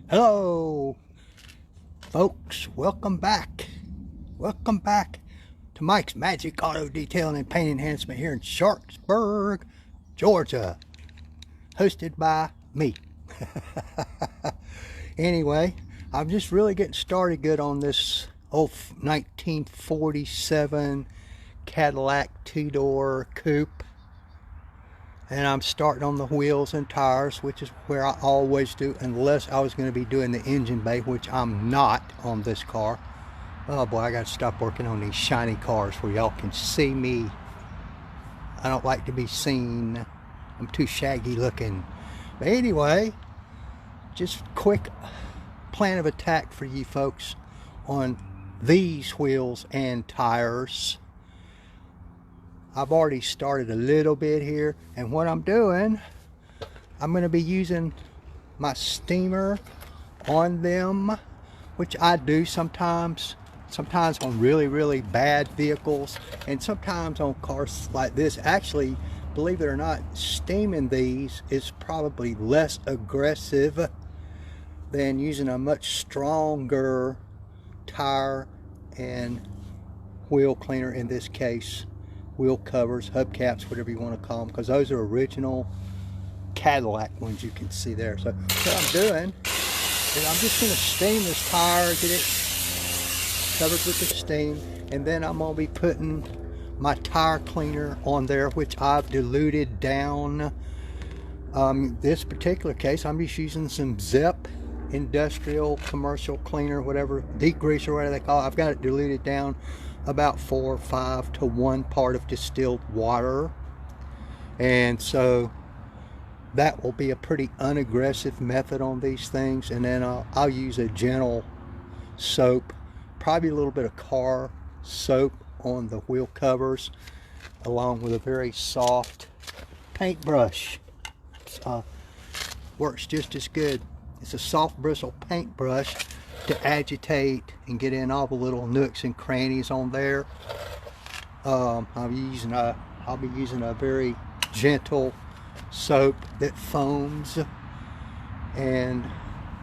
Hello folks, welcome back to Mike's Magic Auto Detailing and Paint Enhancement here in Sharpsburg, Georgia, hosted by me. Anyway, I'm just really getting started good on this old 1947 Cadillac two-door coupe, and I'm starting on the wheels and tires, which is where I always do, unless I was going to be doing the engine bay, which I'm not on this car. Oh boy, I got to stop working on these shiny cars where y'all can see me. I don't like to be seen. I'm too shaggy looking. But anyway, just quick plan of attack for you folks on these wheels and tires. I've already started a little bit here, and what I'm doing, I'm going to be using my steamer on them, which I do sometimes on really bad vehicles, and sometimes on cars like this. Actually, believe it or not, steaming these is probably less aggressive than using a much stronger tire and wheel cleaner, in this case wheel covers, hubcaps, whatever you want to call them, because those are original Cadillac ones you can see there. So what I'm doing is I'm just going to steam this tire, get it covered with the steam, and then I'm going to be putting my tire cleaner on there, which I've diluted down. This particular case, I'm just using some Zep industrial commercial cleaner, whatever, degreaser, whatever they call it. I've got it diluted down about 4 or 5 to 1 part of distilled water, and so that will be a pretty unaggressive method on these things. And then I'll use a gentle soap, probably a little bit of car soap on the wheel covers, along with a very soft paintbrush. Works just as good. It's a soft bristle paintbrush to agitate and get in all the little nooks and crannies on there. I'll be using a very gentle soap that foams, and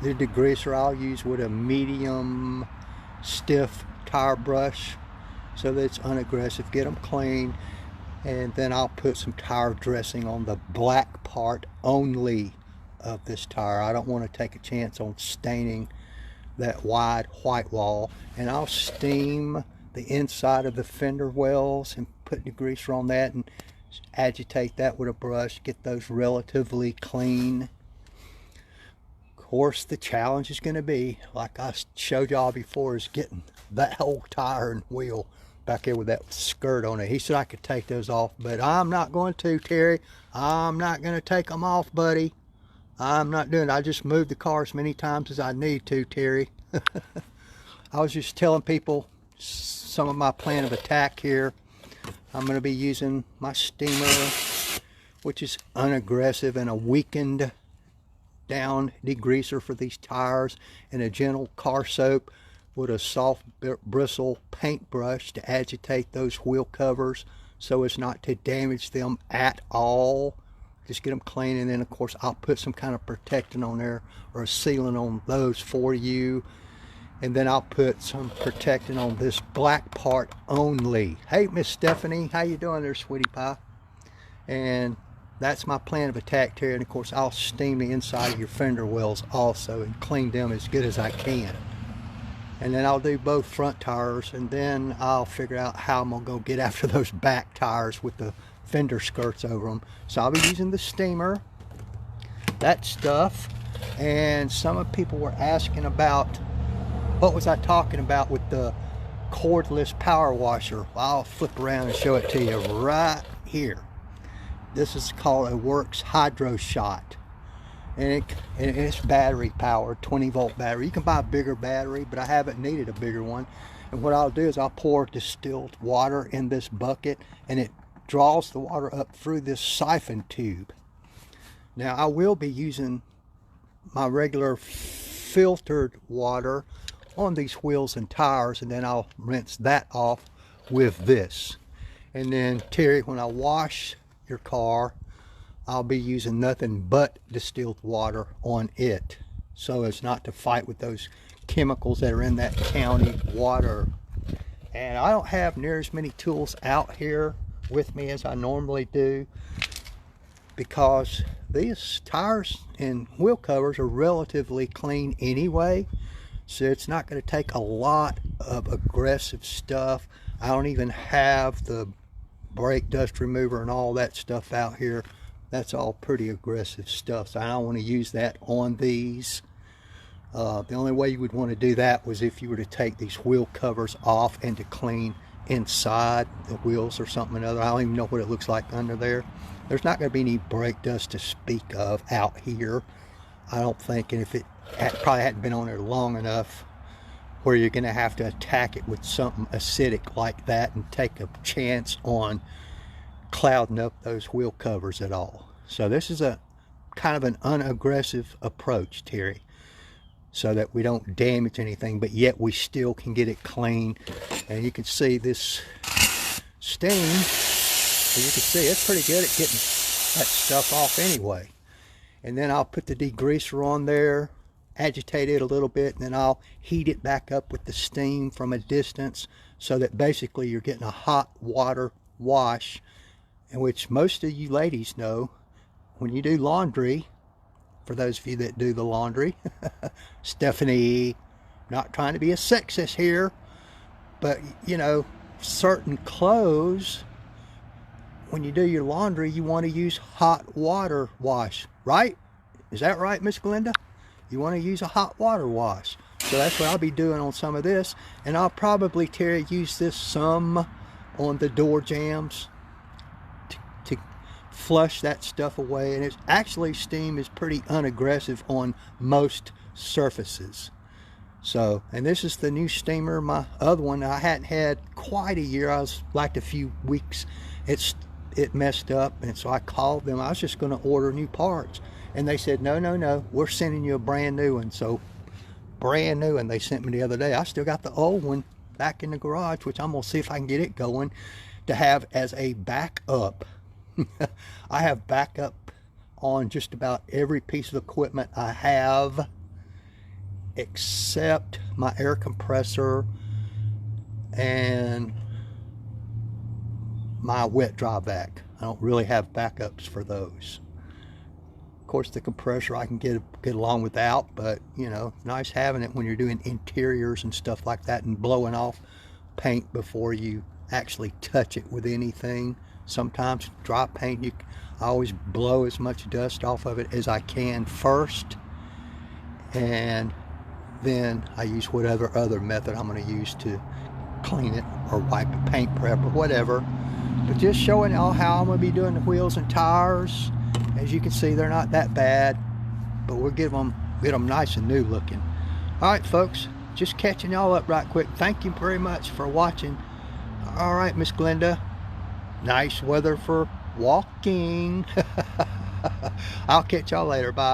the degreaser I'll use with a medium stiff tire brush, so that it's unaggressive. Get them clean, and then I'll put some tire dressing on the black part only of this tire. I don't want to take a chance on staining that wide white wall, and I'll steam the inside of the fender wells and put degreaser on that and agitate that with a brush, get those relatively clean. Of course, the challenge is going to be, like I showed y'all before, is getting that whole tire and wheel back there with that skirt on it. He said I could take those off, but I'm not going to, Terry. I'm not going to take them off, buddy. I'm not doing it. I just move the car as many times as I need to, Terry. I was just telling people some of my plan of attack here. I'm going to be using my steamer, which is unaggressive, and a weakened down degreaser for these tires, and a gentle car soap with a soft bristle paintbrush to agitate those wheel covers so as not to damage them at all. Just get them clean, and then of course I'll put some kind of protectant on there, or a sealant on those for you, and then I'll put some protectant on this black part only. Hey, Miss Stephanie, how you doing there, sweetie pie? And that's my plan of attack here. And of course I'll steam the inside of your fender wells also and clean them as good as I can. And then I'll do both front tires, and then I'll figure out how I'm gonna go get after those back tires with the fender skirts over them. So I'll be using the steamer, that stuff. And some of people were asking about what was I talking about with the cordless power washer. Well, I'll flip around and show it to you right here. This is called a Works Hydro Shot, and it's battery powered, 20-volt battery. You can buy a bigger battery, but I haven't needed a bigger one. And what I'll do is I'll pour distilled water in this bucket, and it draws the water up through this siphon tube. Now I will be using my regular filtered water on these wheels and tires, and then I'll rinse that off with this. And then, Terry, when I wash your car, I'll be using nothing but distilled water on it. so as not to fight with those chemicals that are in that county water. And I don't have near as many tools out here with me as I normally do, because these tires and wheel covers are relatively clean anyway, so it's not going to take a lot of aggressive stuff. I don't even have the brake dust remover and all that stuff out here. That's all pretty aggressive stuff, so I don't want to use that on these. The only way you would want to do that was if you were to take these wheel covers off and to clean inside the wheels or something or other. I don't even know what it looks like under there. There's not going to be any brake dust to speak of out here, I don't think, and if it probably hadn't been on there long enough where you're going to have to attack it with something acidic like that and take a chance on clouding up those wheel covers at all. So this is a kind of an unaggressive approach, Terry, so that we don't damage anything, but yet we still can get it clean. And you can see this steam, as you can see, it's pretty good at getting that stuff off anyway. And then I'll put the degreaser on there, agitate it a little bit, and then I'll heat it back up with the steam from a distance, so that basically you're getting a hot water wash, in which most of you ladies know when you do laundry, for those of you that do the laundry, Stephanie, not trying to be a sexist here, but you know, certain clothes, when you do your laundry, you want to use hot water wash, right? Is that right, Miss Glenda? You want to use a hot water wash. So that's what I'll be doing on some of this, and I'll probably, Terry, use this some on the door jambs to flush that stuff away. And it's actually, steam is pretty unaggressive on most surfaces. So, and this is the new steamer. My other one I hadn't had quite a year. I was like a few weeks. It messed up, and so I called them. I was just going to order new parts, and they said no, we're sending you a brand new one. So brand new, and they sent me the other day. I still got the old one back in the garage, which I'm gonna see if I can get it going to have as a backup. I have backup on just about every piece of equipment I have, except my air compressor and my wet dry vac. I don't really have backups for those. Of course, the compressor I can get along without, but you know, nice having it when you're doing interiors and stuff like that and blowing off paint before you actually touch it with anything. Sometimes dry paint, I always blow as much dust off of it as I can first, and then I use whatever other method I'm going to use to clean it or wipe a paint prep or whatever. But just showing y'all how I'm going to be doing the wheels and tires. As you can see, they're not that bad, but we'll get them nice and new looking. All right, folks, just catching y'all up right quick. Thank you very much for watching. All right, Miss Glenda, nice weather for walking. I'll catch y'all later. Bye.